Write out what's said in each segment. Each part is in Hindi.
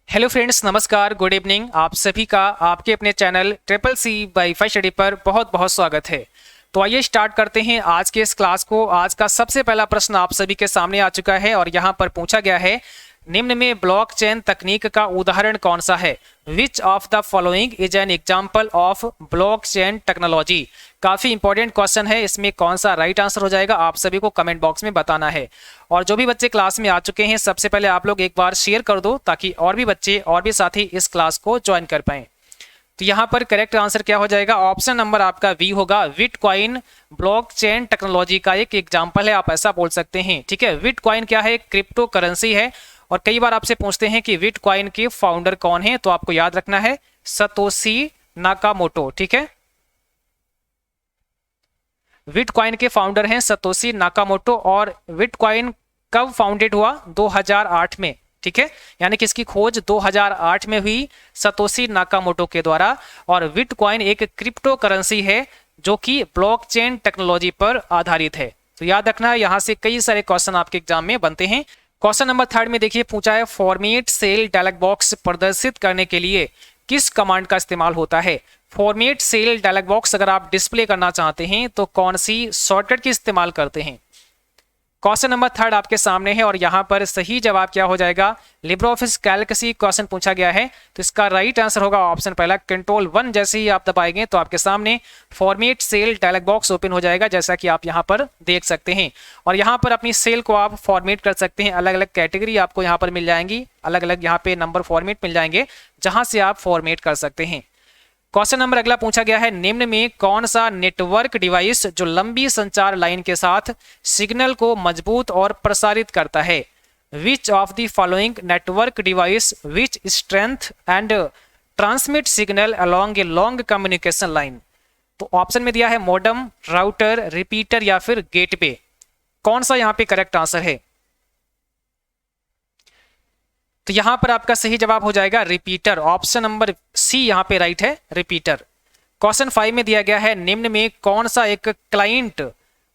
हेलो फ्रेंड्स, नमस्कार, गुड इवनिंग। आप सभी का आपके अपने channel triple C wifi study पर बहुत बहुत स्वागत है। तो आइए स्टार्ट करते हैं आज के इस क्लास को। आज का सबसे पहला प्रश्न आप सभी के सामने आ चुका है और यहाँ पर पूछा गया है, निम्न में ब्लॉकचेन तकनीक का उदाहरण कौन सा है? Which of the following is an example of blockchain technology. काफी इंपॉर्टेंट क्वेश्चन है, इसमें कौन सा राइट आंसर हो जाएगा आप सभी को कमेंट बॉक्स में बताना है। और जो भी बच्चे क्लास में आ चुके हैं, सबसे पहले आप लोग एक बार शेयर कर दो ताकि और भी बच्चे और भी साथी इस क्लास को ज्वाइन कर पाएं। तो यहाँ पर करेक्ट आंसर क्या हो जाएगा? ऑप्शन नंबर आपका बी होगा। बिटकॉइन ब्लॉकचेन टेक्नोलॉजी का एक एग्जाम्पल है, आप ऐसा बोल सकते हैं। ठीक है, बिटकॉइन क्या है? क्रिप्टो करेंसी है। और कई बार आपसे पूछते हैं कि बिटकॉइन के फाउंडर कौन है, तो आपको याद रखना है सतोशी नाकामोटो। ठीक है, बिटकॉइन के फाउंडर हैं सतोशी नाकामोटो। और बिटकॉइन कब फाउंडेड हुआ? 2008 में। ठीक है, यानी कि इसकी खोज 2008 में हुई सतोशी नाकामोटो के द्वारा। और बिटकॉइन एक क्रिप्टो करेंसी है जो कि ब्लॉकचेन टेक्नोलॉजी पर आधारित है। तो याद रखना है, यहां से कई सारे क्वेश्चन आपके एग्जाम में बनते हैं। क्वेश्चन नंबर 3 में देखिए, पूछा है फॉर्मेट सेल डायलॉग बॉक्स प्रदर्शित करने के लिए किस कमांड का इस्तेमाल होता है? फॉर्मेट सेल डायलॉग बॉक्स अगर आप डिस्प्ले करना चाहते हैं तो कौन सी शॉर्टकट की इस्तेमाल करते हैं? क्वेश्चन नंबर 3 आपके सामने है और यहाँ पर सही जवाब क्या हो जाएगा? लिब्रे ऑफिस कैल्क से क्वेश्चन पूछा गया है, तो इसका राइट आंसर होगा ऑप्शन पहला। कंट्रोल 1 जैसे ही आप दबाएंगे तो आपके सामने format cell dialog box open हो जाएगा, जैसा कि आप यहाँ पर देख सकते हैं। और यहाँ पर अपनी सेल को आप फॉर्मेट कर सकते हैं। अलग अलग कैटेगरी आपको यहाँ पर मिल जाएंगी, अलग अलग यहाँ पे नंबर फॉर्मेट मिल जाएंगे जहां से आप फॉर्मेट कर सकते हैं। क्वेश्चन नंबर अगला पूछा गया है, निम्न में कौन सा नेटवर्क डिवाइस जो लंबी संचार लाइन के साथ सिग्नल को मजबूत और प्रसारित करता है? Which of the following network device which strength and transmit signal along a long communication line. तो ऑप्शन में दिया है मॉडेम, राउटर, रिपीटर या फिर गेटवे। कौन सा यहाँ पे करेक्ट आंसर है? तो यहां पर आपका सही जवाब हो जाएगा रिपीटर। ऑप्शन नंबर सी यहां पे राइट है, रिपीटर। क्वेश्चन 5 में दिया गया है, निम्न में कौन सा एक क्लाइंट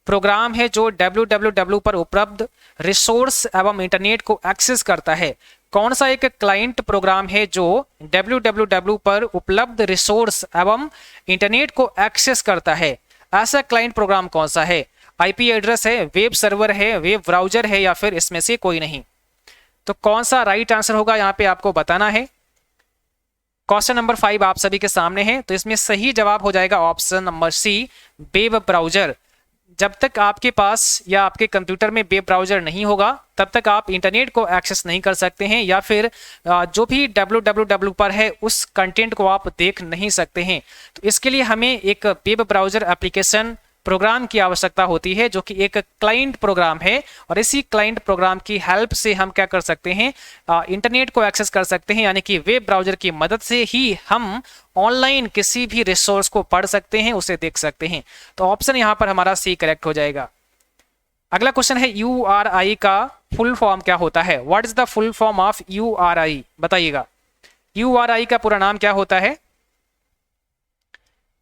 प्रोग्राम है जो www पर उपलब्ध रिसोर्स एवं इंटरनेट को एक्सेस करता है? कौन सा एक क्लाइंट प्रोग्राम है जो www पर उपलब्ध रिसोर्स एवं इंटरनेट को एक्सेस करता है? ऐसा क्लाइंट प्रोग्राम कौन सा है? आईपी एड्रेस है, वेब सर्वर है, वेब ब्राउजर है या फिर इसमें से कोई नहीं? तो कौन सा राइट आंसर होगा यहाँ पे आपको बताना है। क्वेश्चन नंबर 5 आप सभी के सामने है, तो इसमें सही जवाब हो जाएगा option number C, web browser. जब तक आपके पास या आपके कंप्यूटर में वेब ब्राउजर नहीं होगा तब तक आप इंटरनेट को एक्सेस नहीं कर सकते हैं, या फिर जो भी www पर है उस कंटेंट को आप देख नहीं सकते हैं। तो इसके लिए हमें एक वेब ब्राउजर एप्लीकेशन प्रोग्राम की आवश्यकता होती है, जो कि एक क्लाइंट प्रोग्राम है। और इसी क्लाइंट प्रोग्राम की हेल्प से हम क्या कर सकते हैं? इंटरनेट को एक्सेस कर सकते हैं, यानी कि वेब ब्राउजर की मदद से ही हम ऑनलाइन किसी भी रिसोर्स को पढ़ सकते हैं, उसे देख सकते हैं। तो ऑप्शन यहाँ पर हमारा सी करेक्ट हो जाएगा। अगला क्वेश्चन है, URI का फुल फॉर्म क्या होता है? What is the full form of URI? बताइएगा, URI का पूरा नाम क्या होता है?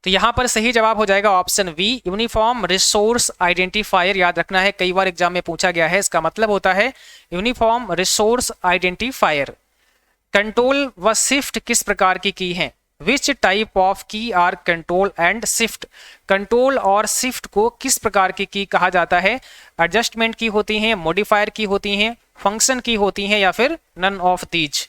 तो यहां पर सही जवाब हो जाएगा option B, uniform resource identifier. याद रखना है, कई बार एग्जाम में पूछा गया है, इसका मतलब होता है यूनिफॉर्म रिसोर्स आइडेंटिफायर। कंट्रोल व शिफ्ट किस प्रकार की हैं? Which type of key are control and shift? Control और शिफ्ट को किस प्रकार की कहा जाता है? एडजस्टमेंट की होती हैं, मॉडिफायर की होती हैं, फंक्शन की होती हैं या फिर नन ऑफ दीज?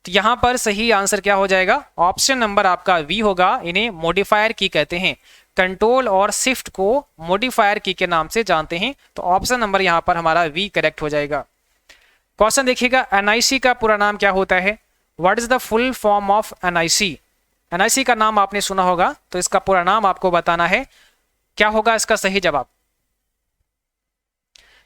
तो यहां पर सही आंसर क्या हो जाएगा? ऑप्शन नंबर आपका वी होगा, इन्हें मॉडिफायर की कहते हैं। कंट्रोल और शिफ्ट को मॉडिफायर की के नाम से जानते हैं, तो ऑप्शन नंबर यहां पर हमारा वी करेक्ट हो जाएगा। क्वेश्चन देखिएगा, एनआईसी का पूरा नाम क्या होता है? What is the full form of NIC? NIC का नाम आपने सुना होगा, तो इसका पूरा नाम आपको बताना है। क्या होगा इसका सही जवाब?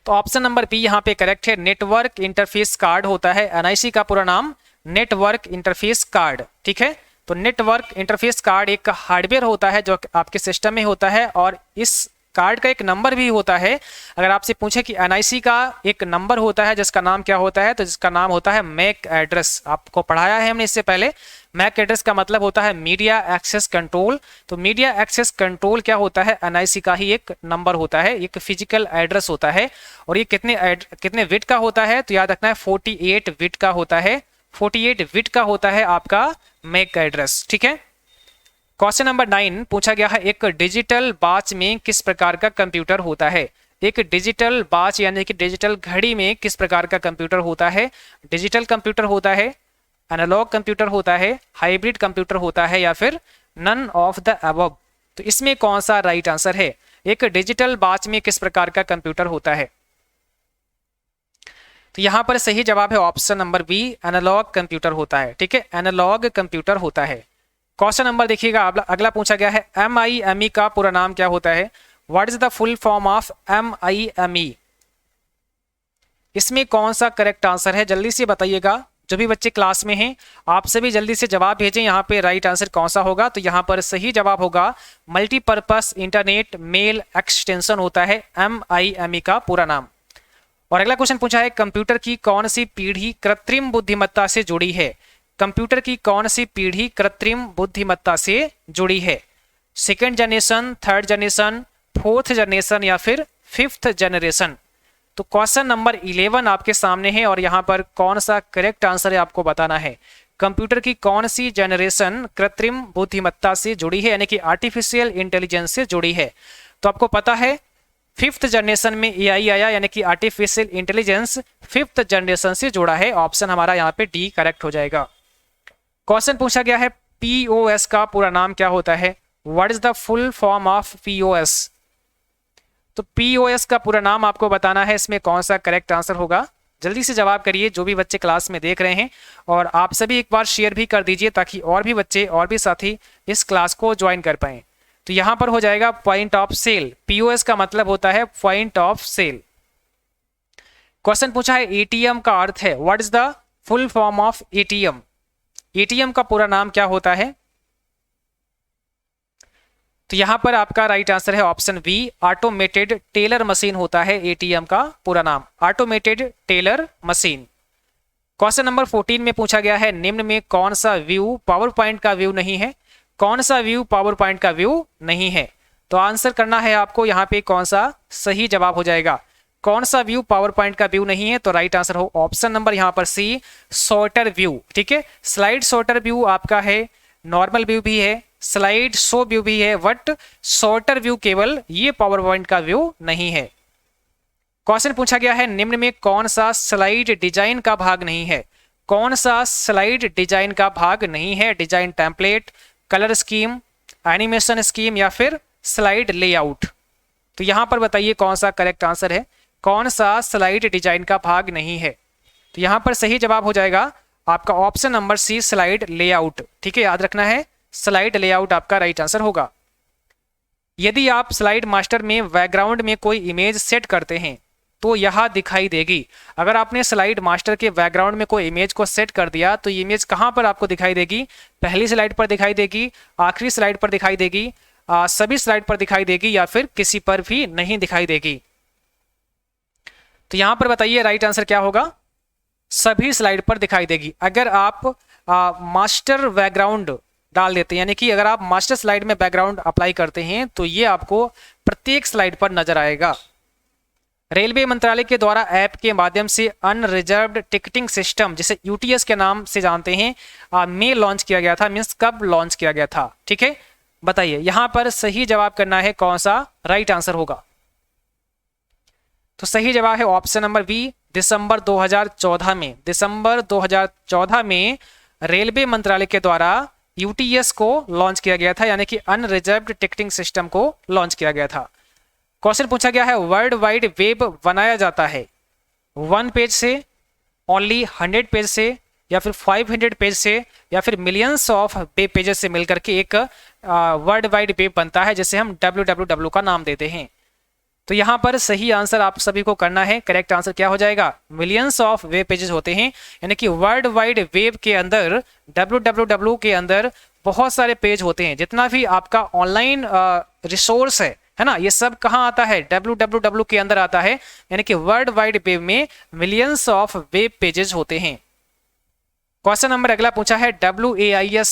तो ऑप्शन नंबर बी यहां पे करेक्ट है, नेटवर्क इंटरफेस कार्ड होता है। एनआईसी का पूरा नाम नेटवर्क इंटरफेस कार्ड। ठीक है, तो नेटवर्क इंटरफेस कार्ड एक हार्डवेयर होता है जो आपके सिस्टम में होता है, और इस कार्ड का एक नंबर भी होता है। अगर आपसे पूछे कि एनआईसी का एक नंबर होता है जिसका नाम क्या होता है, तो जिसका नाम होता है मैक एड्रेस। आपको पढ़ाया है हमने इससे पहले। मैक एड्रेस का मतलब होता है मीडिया एक्सेस कंट्रोल। तो मीडिया एक्सेस कंट्रोल क्या होता है? एनआईसी का ही एक नंबर होता है, एक फिजिकल एड्रेस होता है। और ये कितने बिट का होता है? तो याद रखना है 48 बिट का होता है। 48 बिट का होता है आपका मैक एड्रेस। ठीक है। क्वेश्चन नंबर 9 पूछा गया है, एक डिजिटल वॉच में किस प्रकार का कंप्यूटर होता है। एक डिजिटल वॉच यानी कि डिजिटल घड़ी में किस प्रकार का कंप्यूटर होता है। डिजिटल कंप्यूटर होता है, एनालॉग कंप्यूटर होता है, हाइब्रिड कंप्यूटर होता है, या फिर नन ऑफ द अबव। तो इसमें कौन सा राइट आंसर है। एक डिजिटल वॉच में किस प्रकार का कंप्यूटर होता है। तो यहां पर सही जवाब है option number B, analogue computer होता है। ठीक है, एनालॉग कंप्यूटर होता है। क्वेश्चन नंबर देखिएगा, अगला पूछा गया है, MIME का पूरा नाम क्या होता है। What is the full form of MIME। इसमें कौन सा करेक्ट आंसर है, जल्दी से बताइएगा। जो भी बच्चे क्लास में हैं आप सभी जल्दी से जवाब भेजें, यहाँ पे राइट आंसर कौन सा होगा। तो यहाँ पर सही जवाब होगा मल्टीपर्पस इंटरनेट मेल एक्सटेंशन होता है MIME का पूरा नाम। और अगला क्वेश्चन पूछा है, कंप्यूटर की कौन सी पीढ़ी कृत्रिम बुद्धिमत्ता से जुड़ी है। कंप्यूटर की कौन सी पीढ़ी कृत्रिम बुद्धिमत्ता से जुड़ी है। Second generation, third generation, fourth generation, या फिर फिफ्थ जनरेशन। तो क्वेश्चन नंबर 11 आपके सामने है और यहाँ पर कौन सा करेक्ट आंसर है आपको बताना है। कंप्यूटर की कौन सी जनरेशन कृत्रिम बुद्धिमत्ता से जुड़ी है, यानी कि आर्टिफिशियल इंटेलिजेंस से जुड़ी है। तो आपको पता है फिफ्थ जनरेशन में AI आया, यानी कि आर्टिफिशियल इंटेलिजेंस फिफ्थ जनरेशन से जुड़ा है। ऑप्शन हमारा यहाँ पे डी करेक्ट हो जाएगा। क्वेश्चन पूछा गया है, POS का पूरा नाम क्या होता है। What is the full form of POS। तो POS का पूरा नाम आपको बताना है, इसमें कौन सा करेक्ट आंसर होगा। जल्दी से जवाब करिए जो भी बच्चे क्लास में देख रहे हैं, और आप सभी एक बार शेयर भी कर दीजिए ताकि और भी बच्चे और भी साथी इस क्लास को ज्वाइन कर पाएं। तो यहां पर हो जाएगा पॉइंट ऑफ सेल। POS का मतलब होता है पॉइंट ऑफ सेल। क्वेश्चन पूछा है, ATM का अर्थ है। What is the full form of ATM। ATM का पूरा नाम क्या होता है। तो यहां पर आपका राइट आंसर है option B, automated teller machine होता है ATM का पूरा नाम, automated teller machine. Question number 14 में पूछा गया है, निम्न में कौन सा व्यू पावर पॉइंट का व्यू नहीं है। कौन सा व्यू पावर पॉइंट का व्यू नहीं है। तो आंसर करना है आपको यहाँ पे कौन सा सही जवाब हो जाएगा। कौन सा व्यू पावर पॉइंट का व्यू नहीं है। तो राइट आंसर हो ऑप्शन नंबर यहाँ पर सी, सॉर्टर व्यू। ठीक है, स्लाइड सॉर्टर व्यू आपका है, नॉर्मल व्यू भी है, स्लाइड शो व्यू भी है, बट सॉर्टर व्यू केवल ये पावर पॉइंट का व्यू नहीं है। क्वेश्चन पूछा गया है, निम्न में कौन सा स्लाइड डिजाइन का भाग नहीं है। कौन सा स्लाइड डिजाइन का भाग नहीं है। Design template, colour scheme, animation scheme, या फिर स्लाइड लेआउट। तो यहां पर बताइए कौन सा करेक्ट आंसर है। कौन सा स्लाइड डिजाइन का भाग नहीं है। तो यहां पर सही जवाब हो जाएगा आपका option number C, slide layout. ठीक है, याद रखना है स्लाइड लेआउट आपका राइट आंसर होगा। यदि आप स्लाइड मास्टर में बैकग्राउंड में कोई इमेज सेट करते हैं तो यह दिखाई देगी। अगर आपने स्लाइड मास्टर के बैकग्राउंड में कोई इमेज को सेट कर दिया तो इमेज कहां पर आपको दिखाई देगी। पहली स्लाइड पर दिखाई देगी, आखिरी स्लाइड पर दिखाई देगी, सभी स्लाइड पर दिखाई देगी, या फिर किसी पर भी नहीं दिखाई देगी। तो यहां पर बताइए राइट आंसर क्या होगा। सभी स्लाइड पर दिखाई देगी। अगर आप मास्टर बैकग्राउंड डाल देते हैं, यानी कि अगर आप मास्टर स्लाइड में बैकग्राउंड अप्लाई करते हैं तो ये आपको प्रत्येक स्लाइड पर नजर आएगा। रेलवे मंत्रालय के द्वारा ऐप के माध्यम से अनरिजर्व्ड टिकटिंग सिस्टम, जिसे UTS के नाम से जानते हैं, में लॉन्च किया गया था। मीन्स कब लॉन्च किया गया था। ठीक है, बताइए यहां पर सही जवाब करना है कौन सा राइट आंसर होगा। तो सही जवाब है ऑप्शन नंबर बी, दिसंबर 2014 में। दिसंबर 2014 में रेलवे मंत्रालय के द्वारा UTS को लॉन्च किया गया था, यानी कि अनरिजर्व्ड टिकटिंग सिस्टम को लॉन्च किया गया था। क्वेश्चन पूछा गया है, वर्ल्ड वाइड वेब बनाया जाता है 1 पेज से, ओनली 100 पेज से, या फिर 500 पेज से, या फिर मिलियंस ऑफ वेब पेजेस से मिलकर के एक वर्ल्ड वाइड वेब बनता है, जिसे हम www का नाम देते हैं। तो यहाँ पर सही आंसर आप सभी को करना है। करेक्ट आंसर क्या हो जाएगा। मिलियंस ऑफ वेब पेजेस होते हैं, यानी कि वर्ल्ड वाइड वेब के अंदर www के अंदर बहुत सारे पेज होते हैं। जितना भी आपका ऑनलाइन रिसोर्स है ना, ये सब कहाँ आता है, www के अंदर आता है। यानी कि वर्ल्ड वाइड वेब में मिलियंस ऑफ वेब पेजेस होते हैं। क्वेश्चन नंबर अगला पूछा है, WAIS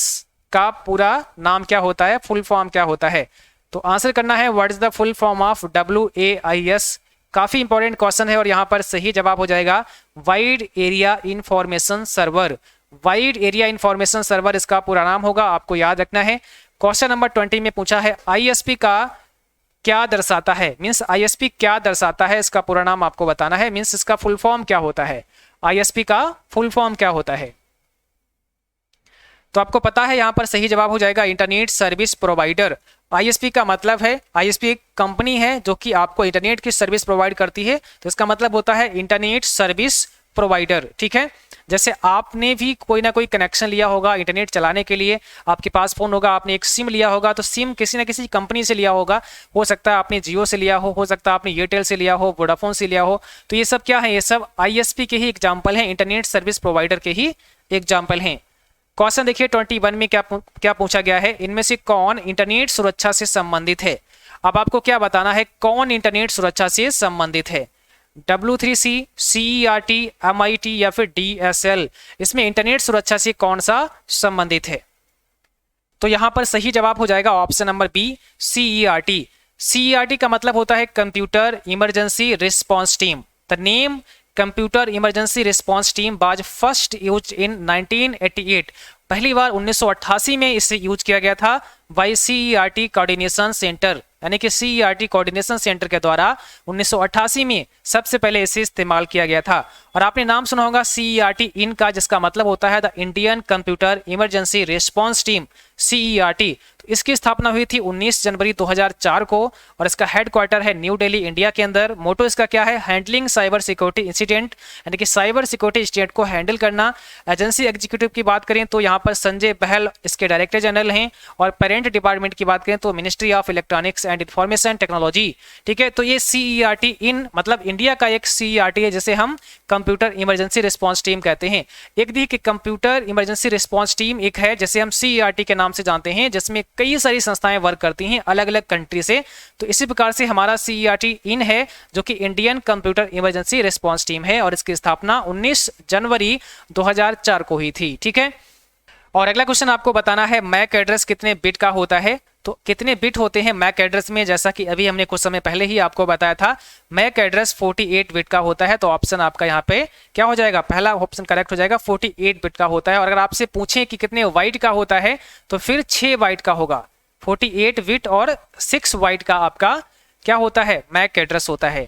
का पूरा नाम क्या होता है, फुल फॉर्म क्या होता है। तो आंसर करना है what is the full form of WAIS। काफी इंपॉर्टेंट क्वेश्चन है और यहाँ पर सही जवाब हो जाएगा wide area information server. Wide area information server इसका पूरा नाम होगा, आपको याद रखना है। क्वेश्चन नंबर 20 में पूछा है आईएसपी का क्या दर्शाता है, मीन्स आईएसपी क्या दर्शाता है, इसका पूरा नाम आपको बताना है, मीन्स इसका फुल फॉर्म क्या होता है, आईएसपी का फुल फॉर्म क्या होता है। तो आपको पता है, यहां पर सही जवाब हो जाएगा इंटरनेट सर्विस प्रोवाइडर। आईएसपी का मतलब है, आईएसपी एक कंपनी है जो कि आपको इंटरनेट की सर्विस प्रोवाइड करती है, तो इसका मतलब होता है इंटरनेट सर्विस प्रोवाइडर। ठीक है, जैसे आपने भी कोई ना कोई कनेक्शन लिया होगा इंटरनेट चलाने के लिए, आपके पास फोन होगा, आपने एक सिम लिया होगा, तो सिम किसी ना किसी कंपनी से लिया होगा, हो सकता है आपने जियो से लिया हो सकता है आपने एयरटेल से लिया हो, वोडाफोन से लिया हो, तो ये सब क्या है, ये सब आईएसपी के ही एग्जाम्पल हैं, इंटरनेट सर्विस प्रोवाइडर के ही एग्जाम्पल हैं। क्वेश्चन देखिए 21 में क्या पूछा गया है, इनमें से कौन इंटरनेट सुरक्षा से संबंधित है। अब आपको क्या बताना है, कौन इंटरनेट सुरक्षा से संबंधित है, W3C, CERT, MIT या फिर DSL, इसमें इंटरनेट सुरक्षा से कौन सा संबंधित है। तो यहां पर सही जवाब हो जाएगा option number B, CERT। CERT का मतलब होता है computer emergency response team. The name computer emergency response team was first used in 1988, पहली बार 1988 में इसे यूज किया गया था बाय CERT कोऑर्डिनेशन सेंटर, यानी कि CERT कोऑर्डिनेशन सेंटर के द्वारा 1988 में सबसे पहले इसे इस्तेमाल किया गया था। और आपने नाम सुना होगा CERT इन का, जिसका मतलब होता है the Indian computer emergency response team, CERT। तो इसकी स्थापना हुई थी 19 जनवरी 2004 को और इसका हेडक्वार्टर है न्यू दिल्ली, इंडिया के अंदर। मोटो इसका क्या है, हैंडलिंग साइबर सिक्योरिटी इंसिडेंट, यानी कि साइबर सिक्योरिटी इंसिडेंट को हैंडल करना। एजेंसी एग्जीक्यूटिव की बात करें तो यहाँ पर संजय बहल इसके डायरेक्टर जनरल हैं, और पेरेंट डिपार्टमेंट की बात करें तो ministry of electronics and information technology. ठीक है, तो ये CERT इन मतलब इंडिया का एक CERT है जिसे हम कंप्यूटर इमरजेंसी रिस्पॉन्स टीम कहते हैं। एक दी कि कंप्यूटर इमरजेंसी रिस्पॉन्स टीम एक है जिसे हम CERT के नाम से जानते हैं, जिसमें कई सारी संस्थाएं वर्क करती हैं अलग अलग कंट्री से। तो इसी प्रकार से हमारा CERT इन है जो कि Indian computer emergency response team है, और इसकी स्थापना 19 जनवरी 2004 को हुई थी। ठीक है, और अगला क्वेश्चन आपको बताना है मैक एड्रेस कितने बिट का होता है। तो कितने बिट होते हैं मैक एड्रेस में, जैसा कि अभी हमने कुछ समय पहले ही आपको बताया था, मैक एड्रेस 48 बिट का होता है। तो ऑप्शन आपका यहाँ पे क्या हो जाएगा, पहला ऑप्शन करेक्ट हो जाएगा, 48 बिट का होता है। और अगर आपसे पूछें कि कितने बाइट का होता है तो फिर 6 बाइट का होगा। 48 बिट और 6 बाइट का आपका क्या होता है, मैक एड्रेस होता है।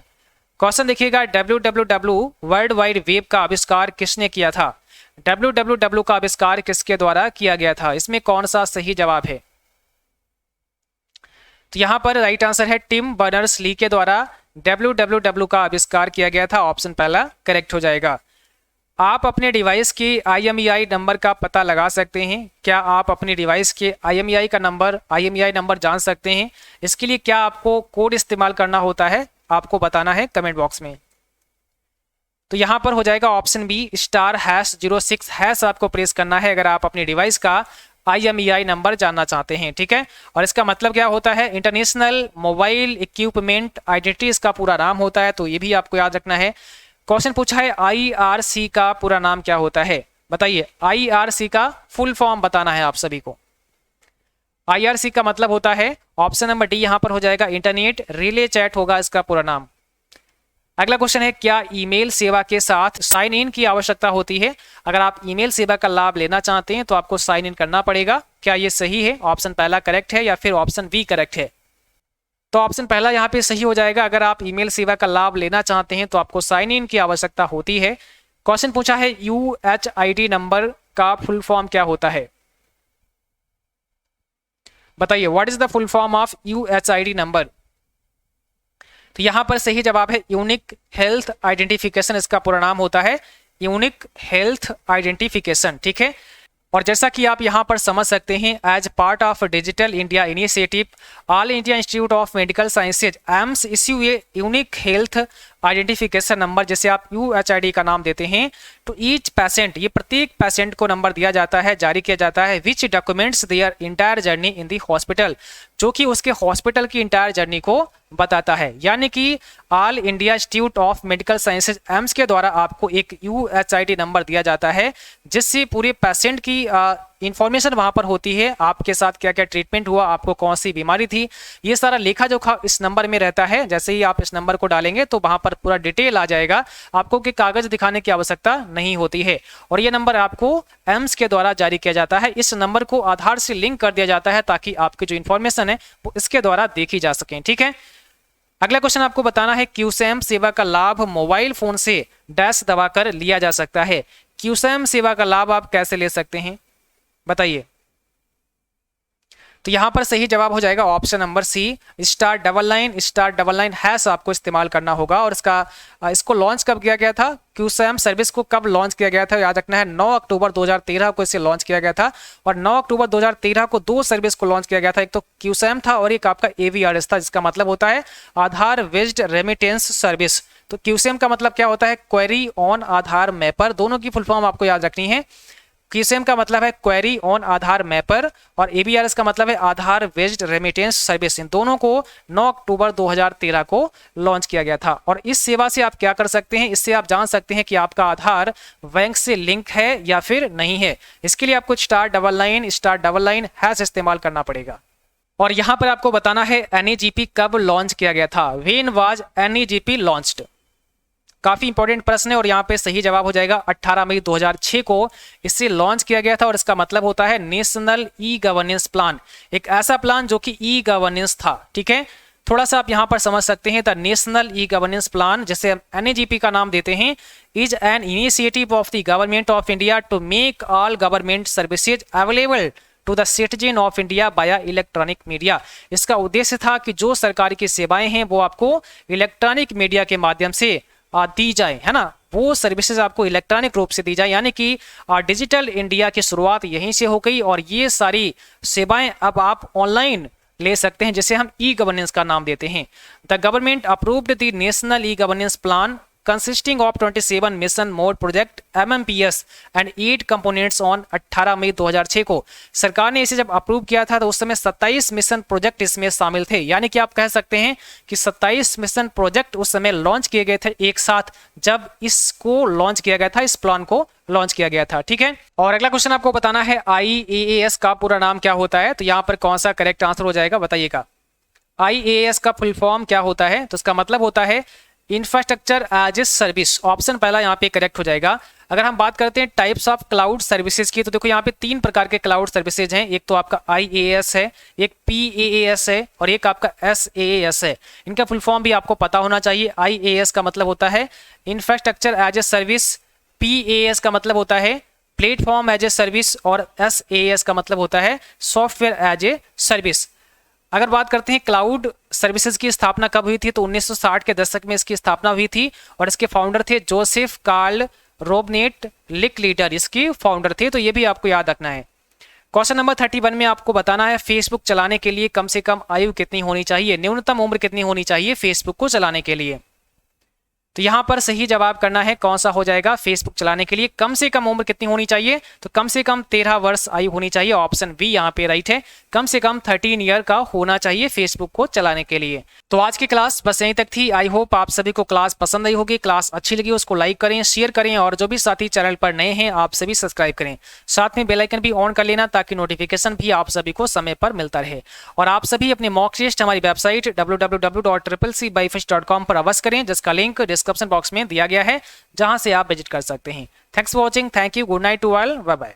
क्वेश्चन देखिएगा, www वर्ल्ड वाइड वेब का आविष्कार किसने किया था। www का आविष्कार किसके द्वारा किया गया था, इसमें कौन सा सही जवाब है। तो यहां पर राइट आंसर है टिम बर्नर्स ली के द्वारा www का आविष्कार किया गया था, ऑप्शन पहला करेक्ट हो जाएगा। आप अपने डिवाइस के IMEI नंबर का पता लगा सकते हैं। क्या आप अपने डिवाइस के IMEI नंबर जान सकते हैं। इसके लिए क्या आपको कोड इस्तेमाल करना होता है, आपको बताना है कमेंट बॉक्स में। तो यहां पर हो जाएगा ऑप्शन बी *#06# आपको प्रेस करना है अगर आप अपने डिवाइस का IMEI नंबर जानना चाहते हैं। ठीक है, और इसका मतलब क्या होता है, इंटरनेशनल मोबाइल इक्विपमेंट आइडेंटिटी इसका पूरा नाम होता है, तो ये भी आपको याद रखना है। क्वेश्चन पूछा है IRC का पूरा नाम क्या होता है, बताइए। IRC का फुल फॉर्म बताना है आप सभी को। IRC का मतलब होता है ऑप्शन नंबर डी, यहां पर हो जाएगा इंटरनेट रिले चैट होगा इसका पूरा नाम। अगला क्वेश्चन है, क्या ईमेल सेवा के साथ साइन इन की आवश्यकता होती है। अगर आप ईमेल सेवा का लाभ लेना चाहते हैं तो आपको साइन इन करना पड़ेगा। क्या ये सही है, ऑप्शन पहला करेक्ट है या फिर ऑप्शन बी करेक्ट है। तो ऑप्शन पहला यहाँ पे सही हो जाएगा, अगर आप ईमेल सेवा का लाभ लेना चाहते हैं तो आपको साइन इन की आवश्यकता होती है। क्वेश्चन पूछा है UHID नंबर का फुल फॉर्म क्या होता है, बताइए। What is the full form of UHID number. तो यहां पर सही जवाब है यूनिक हेल्थ आइडेंटिफिकेशन, इसका पूरा नाम होता है यूनिक हेल्थ आइडेंटिफिकेशन। ठीक है, और जैसा कि आप यहां पर समझ सकते हैं, as part of Digital India initiative All India Institute of Medical Sciences AIIMS issue a unique health identification number, जैसे आप UHID का नाम देते हैं तो ईच पेशेंट, ये प्रत्येक पेशेंट को नंबर दिया जाता है, जारी किया जाता है, which documents their entire journey in the hospital, जो कि उसके हॉस्पिटल की इंटायर जर्नी को बताता है। यानी कि all India Institute of Medical Sciences AIIMS के द्वारा आपको एक UHID नंबर दिया जाता है जिससे पूरे पेशेंट की इन्फॉर्मेशन वहां पर होती है, आपके साथ क्या क्या ट्रीटमेंट हुआ, आपको कौन सी बीमारी थी, ये सारा लेखा जोखा इस नंबर में रहता है। जैसे ही आप इस नंबर को डालेंगे तो वहां पर पूरा डिटेल आ जाएगा, आपको कि कागज दिखाने की आवश्यकता नहीं होती है। और ये नंबर आपको एम्स के द्वारा जारी किया जाता है। इस नंबर को आधार से लिंक कर दिया जाता है ताकि आपकी जो इन्फॉर्मेशन है वो इसके द्वारा देखी जा सके। ठीक है, अगला क्वेश्चन आपको बताना है क्यूसैम सेवा का लाभ मोबाइल फोन से डैश दबाकर लिया जा सकता है। क्यूसैम सेवा का लाभ आप कैसे ले सकते हैं बताइए। तो यहां पर सही जवाब हो जाएगा ऑप्शन नंबर सी, *99*99 हैश आपको इस्तेमाल करना होगा। और इसको लॉन्च कब किया गया था, क्यूसैम सर्विस को कब लॉन्च किया गया था, याद रखना है 9 अक्टूबर 2013 को इसे लॉन्च किया गया था। और 9 अक्टूबर 2013 को 2 सर्विस को लॉन्च किया गया था, एक तो क्यूसैम था और एक आपका AVRS था, जिसका मतलब होता है आधार बेस्ड रेमिटेंस सर्विस। तो क्यूसैम का मतलब क्या होता है, क्वेरी ऑन आधार मैपर, दोनों की फुल फॉर्म आपको याद रखनी है। क्यूसैम का मतलब है क्वेरी ऑन आधार मैपर और AVRS का मतलब है आधार बेस्ड रेमिटेंस सर्विस। इन दोनों को 9 अक्टूबर 2013 को लॉन्च किया गया था। और इस सेवा से आप क्या कर सकते हैं, इससे आप जान सकते हैं कि आपका आधार बैंक से लिंक है या फिर नहीं है। इसके लिए आपको *99*99 हैश इस्तेमाल करना पड़ेगा। और यहां पर आपको बताना है NEGP कब लॉन्च किया गया था, व्हेन वाज NEGP लॉन्च्ड। काफी इंपॉर्टेंट प्रश्न है और यहाँ पे सही जवाब हो जाएगा 18 मई 2006 को इसे लॉन्च किया गया था। और इसका मतलब होता है नेशनल ई गवर्नेंस प्लान, एक ऐसा प्लान जो कि ई गवर्नेंस था। ठीक है, थोड़ा सा आप यहाँ पर समझ सकते हैं, the National e Governance Plan, जैसे NEGP का नाम देते हैं, is an initiative of the government of India to make all government services available to the citizen of India via electronic media. इसका उद्देश्य था कि जो सरकार की सेवाएं हैं वो आपको इलेक्ट्रॉनिक मीडिया के माध्यम से दी जाए, है ना, वो सर्विसेज आपको इलेक्ट्रॉनिक रूप से दी जाए। यानी कि डिजिटल इंडिया की शुरुआत यहीं से हो गई और ये सारी सेवाएं अब आप ऑनलाइन ले सकते हैं, जिसे हम ई गवर्नेंस का नाम देते हैं। The government approved the National e Governance plan consisting of 27 mission mode project MMPS and 8 components on 18 मई 2006 को। सरकार ने इसे जब अप्रूव किया था तो उस समय 27 मिशन प्रोजेक्ट इसमें शामिल थे। यानी कि आप कह सकते हैं कि 27 मिशन प्रोजेक्ट उस समय लॉन्च किए गए थे एक साथ, जब इसको लॉन्च किया गया था, इस प्लान को लॉन्च किया गया था। ठीक है, और अगला क्वेश्चन आपको बताना है IAAS का पूरा नाम क्या होता है। तो यहाँ पर कौन सा करेक्ट आंसर हो जाएगा बताइएगा। IAAS का फुल फॉर्म क्या होता है, तो इसका मतलब होता है infrastructure as a service. Option पहला यहाँ पे करेक्ट हो जाएगा। अगर हम बात करते हैं टाइप्स ऑफ क्लाउड सर्विसेज की, तो देखो यहाँ पे 3 प्रकार के क्लाउड सर्विसेज हैं। एक तो आपका IaaS है, एक PaaS है और एक आपका SaaS है। इनका फुल फॉर्म भी आपको पता होना चाहिए। IaaS का मतलब होता है infrastructure as a service, PaaS का मतलब होता है प्लेटफॉर्म एज ए सर्विस और SaaS का मतलब होता है सॉफ्टवेयर एज ए सर्विस। अगर बात करते हैं क्लाउड सर्विसेज की स्थापना कब हुई थी, तो 1960 के दशक में इसकी स्थापना हुई थी और इसके फाउंडर थे जोसेफ कार्ल रोबनेट लिकलीडर, इसकी फाउंडर थे। तो ये भी आपको याद रखना है। क्वेश्चन नंबर 31 में आपको बताना है फेसबुक चलाने के लिए कम से कम आयु कितनी होनी चाहिए, न्यूनतम उम्र कितनी होनी चाहिए फेसबुक को चलाने के लिए। तो यहां पर सही जवाब करना है कौन सा हो जाएगा, फेसबुक चलाने के लिए कम से कम उम्र कितनी होनी चाहिए, तो कम से कम 13 वर्ष आयु होनी चाहिए। ऑप्शन बी यहां पे राइट है, कम से कम 13 ईयर का होना चाहिए फेसबुक को चलाने के लिए। तो आज की क्लास बस यहीं तक थी। आई होप आप सभी को क्लास पसंद आई होगी। क्लास अच्छी लगी उसको लाइक करें, शेयर करें और जो भी साथी चैनल पर नए हैं आप सभी सब्सक्राइब करें। साथ में बेल आइकन भी ऑन कर लेना ताकि नोटिफिकेशन भी आप सभी को समय पर मिलता रहे। और आप सभी अपने मॉक टेस्ट हमारी वेबसाइट www.cccbyfish.com पर अवश्य करें, जिसका लिंक डिस्क्रिप्शन बॉक्स में दिया गया है, जहां से आप विजिट कर सकते हैं। Thanks for watching, thank you, good night to all, bye bye.